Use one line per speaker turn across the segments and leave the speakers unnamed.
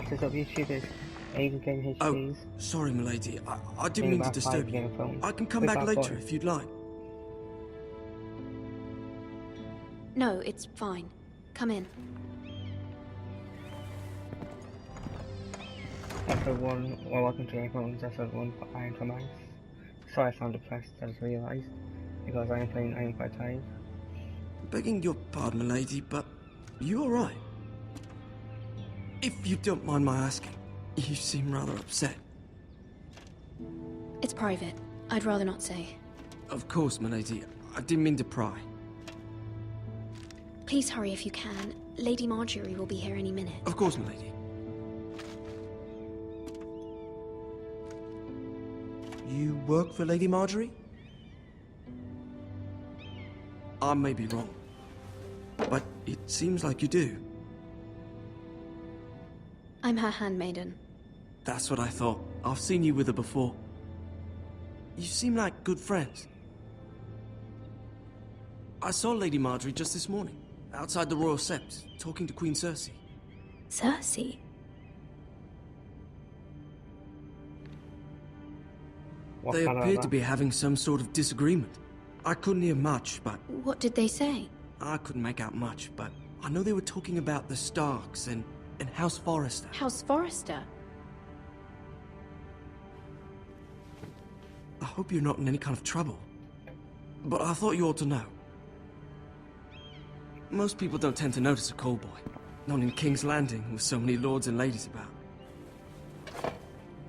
What is up, YouTubers? Age Game HDs.
Oh, sorry, milady. I didn't mean to disturb you. I can come back later if you'd like.
No, it's fine. Come in.
Episode 1, well, welcome to Game Phones, Episode 1 for Iron for Mice. Sorry I sound depressed, I just realised, because I am playing Iron quite tired.
Begging your pardon, milady, but you alright? If you don't mind my asking, you seem rather upset.
It's private. I'd rather not say.
Of course, milady. I didn't mean to pry.
Please hurry if you can. Lady Marjorie will be here any minute.
Of course, milady. You work for Lady Marjorie? I may be wrong, but it seems like you do.
I'm her handmaiden.
That's what I thought. I've seen you with her before. You seem like good friends. I saw Lady Marjorie just this morning, outside the Royal Sept, talking to Queen Cersei.
Cersei?
They appeared to be having some sort of disagreement. I couldn't hear much, but...
What did they say?
I couldn't make out much, but I know they were talking about the Starks and House Forrester.
House Forrester?
I hope you're not in any kind of trouble, but I thought you ought to know. Most people don't tend to notice a call boy, not in King's Landing with so many lords and ladies about.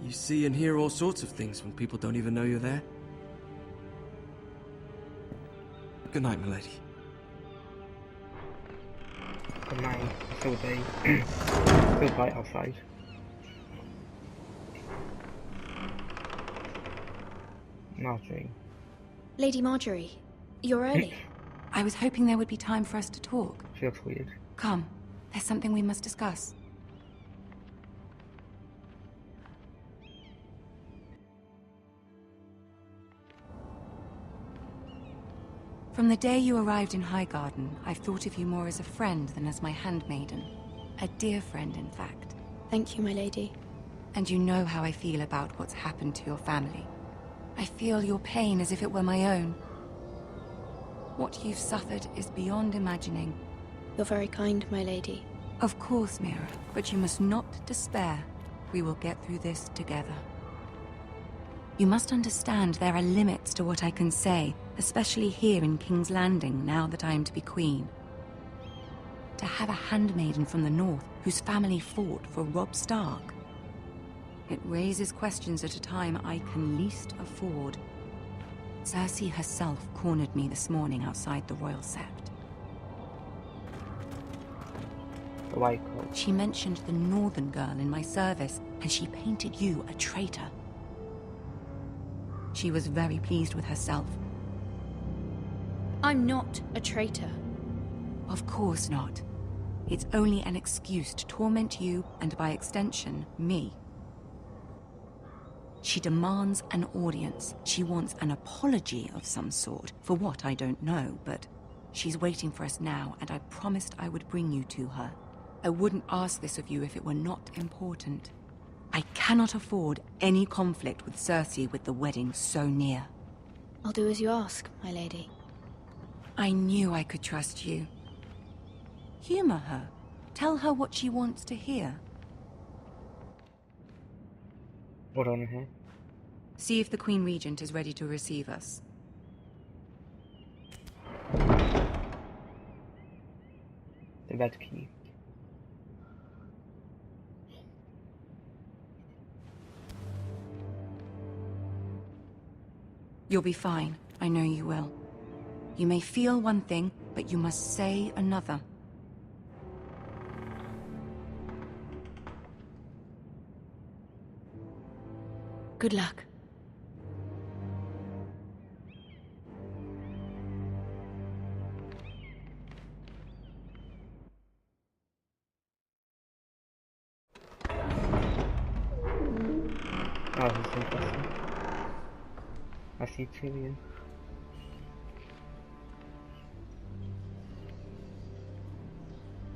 You see and hear all sorts of things when people don't even know you're there. Good night, milady.
Good night. It's still day. Still bright outside. Marjorie.
Lady Marjorie, you're early.
I was hoping there would be time for us to talk.
She looks weird.
Come, there's something we must discuss. From the day you arrived in Highgarden, I've thought of you more as a friend than as my handmaiden. A dear friend, in fact.
Thank you, my lady.
And you know how I feel about what's happened to your family. I feel your pain as if it were my own. What you've suffered is beyond imagining.
You're very kind, my lady.
Of course, Mira, but you must not despair. We will get through this together. You must understand there are limits to what I can say, especially here in King's Landing, now that I am to be queen. To have a handmaiden from the north whose family fought for Robb Stark. It raises questions at a time I can least afford. Cersei herself cornered me this morning outside the Royal Sept.
The white coat.
She mentioned the northern girl in my service, and she painted you a traitor. She was very pleased with herself.
I'm not a traitor.
Of course not. It's only an excuse to torment you, and by extension, me. She demands an audience. She wants an apology of some sort, for what I don't know, but she's waiting for us now, and I promised I would bring you to her. I wouldn't ask this of you if it were not important. I cannot afford any conflict with Cersei with the wedding so near.
I'll do as you ask, my lady.
I knew I could trust you. Humor her. Tell her what she wants to hear.
What on here?
See if the Queen Regent is ready to receive us.
The red key.
You'll be fine. I know you will. You may feel one thing, but you must say another.
Good luck.
Oh, this is interesting. I see Tyrion.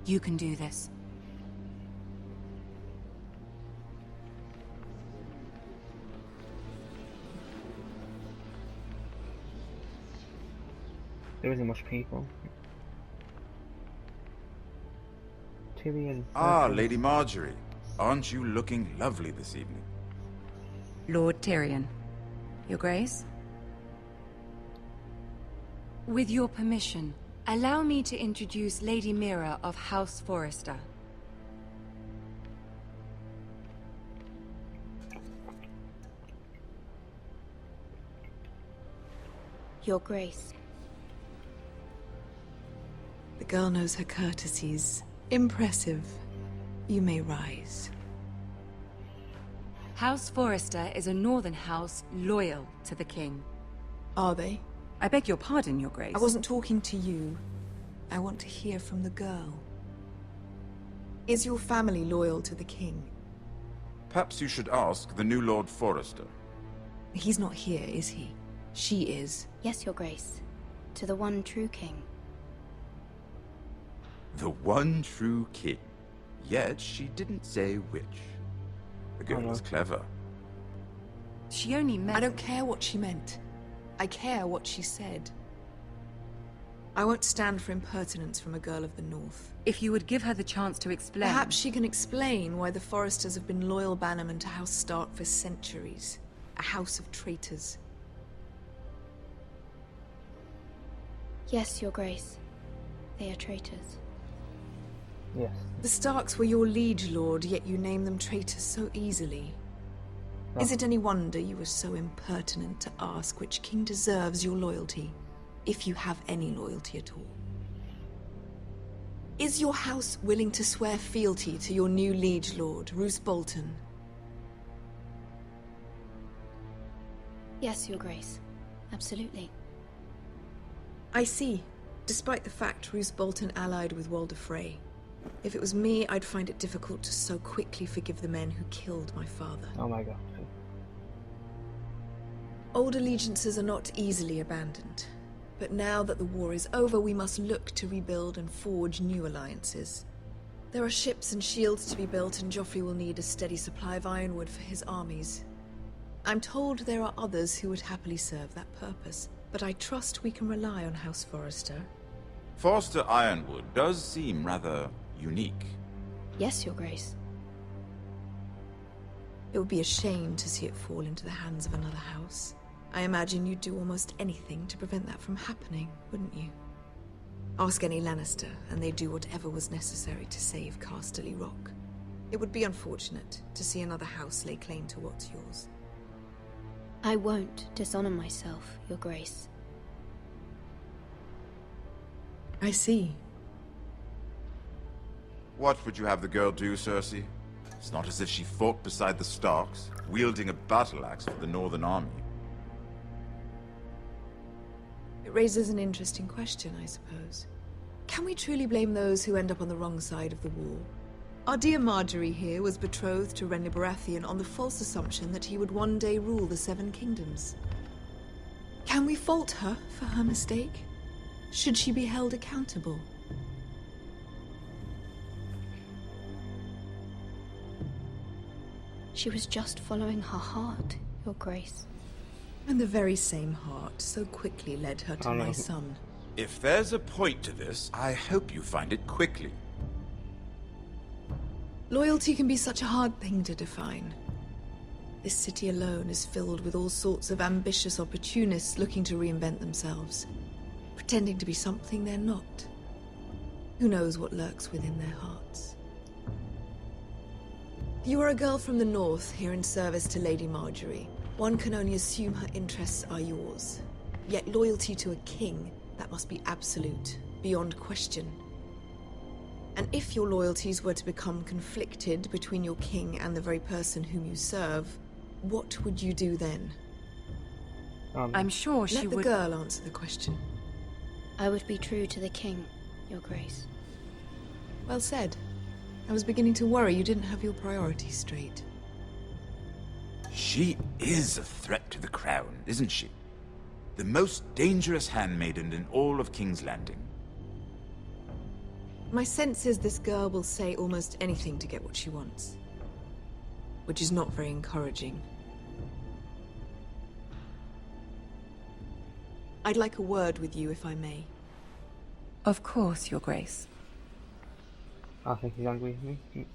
You can do this.
there isn't much people. Tyrion.
Ah, Lady Marjorie. Aren't you looking lovely this evening?
Lord Tyrion. Your Grace? With your permission, allow me to introduce Lady Mira of House Forrester.
Your Grace.
The girl knows her courtesies. Impressive. You may rise.
House Forrester is a northern house loyal to the king.
Are they?
I beg your pardon, Your Grace.
I wasn't talking to you. I want to hear from the girl. Is your family loyal to the king?
Perhaps you should ask the new Lord Forrester.
He's not here, is he? She is.
Yes, Your Grace. To the one true king.
The one true king. Yet she didn't say which. The girl was clever.
She only meant...
I don't care what she meant. I care what she said. I won't stand for impertinence from a girl of the North.
If you would give her the chance to explain...
Perhaps she can explain why the Forresters have been loyal bannermen to House Stark for centuries. A house of traitors.
Yes, Your Grace. They are traitors.
Yes.
The Starks were your liege lord, yet you name them traitors so easily.
No.
Is it any wonder you were so impertinent to ask which king deserves your loyalty, if you have any loyalty at all? Is your house willing to swear fealty to your new liege lord, Roose Bolton?
Yes, Your Grace. Absolutely.
I see, despite the fact Roose Bolton allied with Walder Frey. If it was me, I'd find it difficult to so quickly forgive the men who killed my father.
Oh my god.
Old allegiances are not easily abandoned. But now that the war is over, we must look to rebuild and forge new alliances. There are ships and shields to be built, and Joffrey will need a steady supply of ironwood for his armies. I'm told there are others who would happily serve that purpose, but I trust we can rely on House Forrester.
Forster Ironwood does seem rather unique.
Yes, Your Grace.
It would be a shame to see it fall into the hands of another house. I imagine you'd do almost anything to prevent that from happening, wouldn't you? Ask any Lannister, and they'd do whatever was necessary to save Casterly Rock. It would be unfortunate to see another house lay claim to what's yours.
I won't dishonor myself, Your Grace.
I see.
What would you have the girl do, Cersei? It's not as if she fought beside the Starks, wielding a battle axe for the Northern Army.
It raises an interesting question, I suppose. Can we truly blame those who end up on the wrong side of the war? Our dear Marjorie here was betrothed to Renly Baratheon on the false assumption that he would one day rule the Seven Kingdoms. Can we fault her for her mistake? Should she be held accountable?
She was just following her heart, Your Grace.
And the very same heart so quickly led her to
Oh, no.
my son.
If there's a point to this, I hope you find it quickly.
Loyalty can be such a hard thing to define. This city alone is filled with all sorts of ambitious opportunists looking to reinvent themselves, pretending to be something they're not. Who knows what lurks within their hearts? You are a girl from the north, here in service to Lady Marjorie. One can only assume her interests are yours. Yet loyalty to a king, that must be absolute, beyond question. And if your loyalties were to become conflicted between your king and the very person whom you serve, what would you do then?
I'm sure she
Let the
would...
girl answer the question.
I would be true to the king, Your Grace.
Well said. I was beginning to worry you didn't have your priorities straight.
She is a threat to the crown, isn't she? The most dangerous handmaiden in all of King's Landing.
My sense is this girl will say almost anything to get what she wants. Which is not very encouraging. I'd like a word with you, if I may.
Of course, Your Grace.
I think he's angry with me.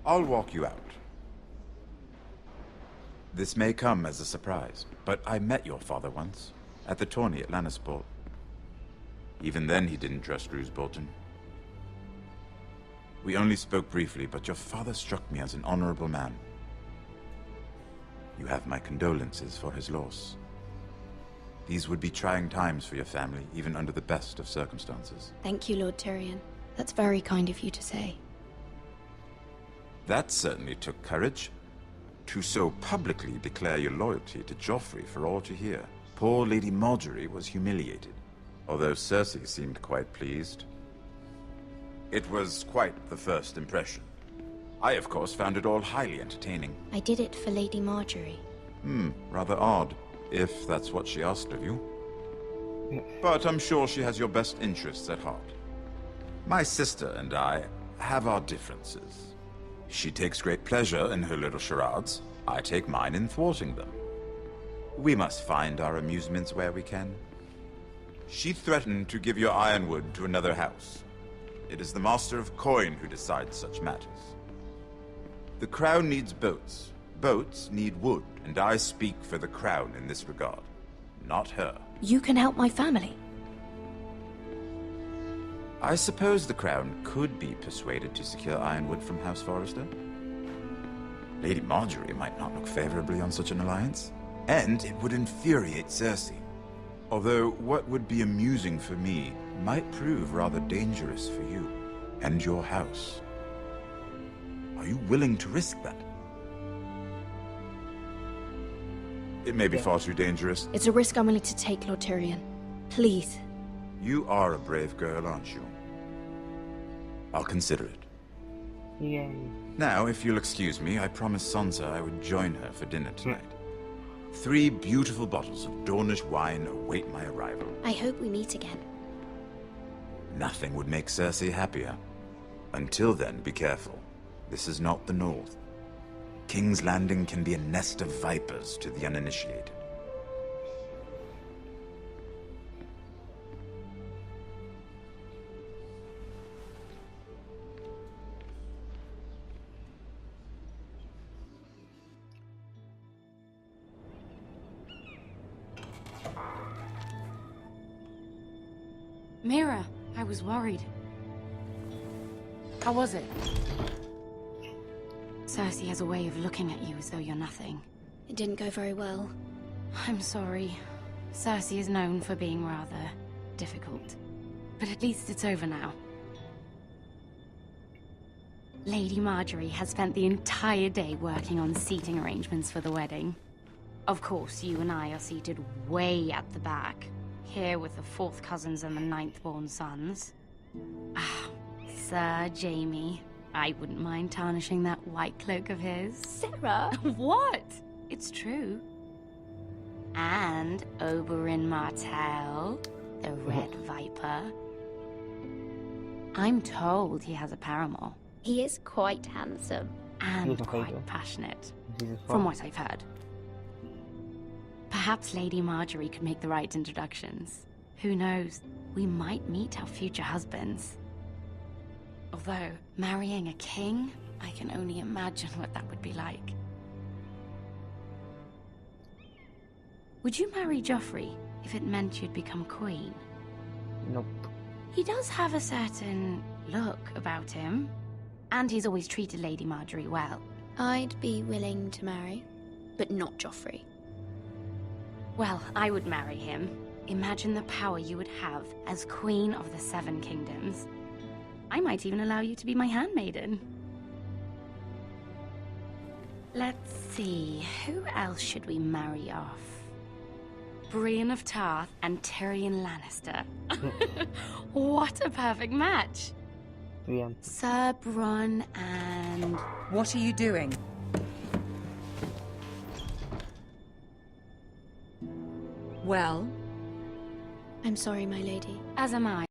I'll walk you out. This may come as a surprise, but I met your father once, at the tourney at Lannisport. Even then he didn't trust Roose Bolton. We only spoke briefly, but your father struck me as an honorable man. You have my condolences for his loss. These would be trying times for your family, even under the best of circumstances.
Thank you, Lord Tyrion. That's very kind of you to say.
That certainly took courage. To so publicly declare your loyalty to Joffrey for all to hear. Poor Lady Margaery was humiliated, although Cersei seemed quite pleased. It was quite the first impression. I, of course, found it all highly entertaining.
I did it for Lady Margaery.
Rather odd, if that's what she asked of you. But I'm sure she has your best interests at heart. My sister and I have our differences. She takes great pleasure in her little charades. I take mine in thwarting them. We must find our amusements where we can. She threatened to give your ironwood to another house. It is the Master of Coin who decides such matters. The Crown needs boats. Boats need wood, and I speak for the Crown in this regard, not her.
You can help my family.
I suppose the Crown could be persuaded to secure ironwood from House Forrester. Lady Margaery might not look favorably on such an alliance, and it would infuriate Cersei. Although what would be amusing for me might prove rather dangerous for you and your house. Are you willing to risk that? It may be far too dangerous.
It's a risk I'm willing to take, Lord Tyrion. Please.
You are a brave girl, aren't you? I'll consider it.
Yay.
Now, if you'll excuse me, I promised Sansa I would join her for dinner tonight. 3 beautiful bottles of Dornish wine await my arrival.
I hope we meet again.
Nothing would make Cersei happier. Until then, be careful. This is not the North. King's Landing can be a nest of vipers to the uninitiated.
Mira, I was worried. How was it? Cersei has a way of looking at you as though you're nothing.
It didn't go very well.
I'm sorry. Cersei is known for being rather difficult. But at least it's over now. Lady Margaery has spent the entire day working on seating arrangements for the wedding. Of course, you and I are seated way at the back. Here with the 4th cousins and the 9th-born sons. Ah, Sir Jaime. I wouldn't mind tarnishing that white cloak of his.
Sarah!
What? It's true. And Oberyn Martell, the Red Viper. I'm told he has a paramour.
He is quite handsome.
And
He's my
quite
favourite.
passionate,
Jesus
from
Christ.
what I've heard. Perhaps Lady Margaery could make the right introductions. Who knows? We might meet our future husbands. Although, marrying a king, I can only imagine what that would be like. Would you marry Joffrey if it meant you'd become queen?
Nope.
He does have a certain look about him. And he's always treated Lady Margaery well.
I'd be willing to marry, but not Joffrey.
Well, I would marry him. Imagine the power you would have as Queen of the 7 Kingdoms. I might even allow you to be my handmaiden. Let's see, who else should we marry off? Brienne of Tarth and Tyrion Lannister. What a perfect match!
Yeah.
Sir Bronn and...
What are you doing? Well,
I'm sorry, my lady.
As am I.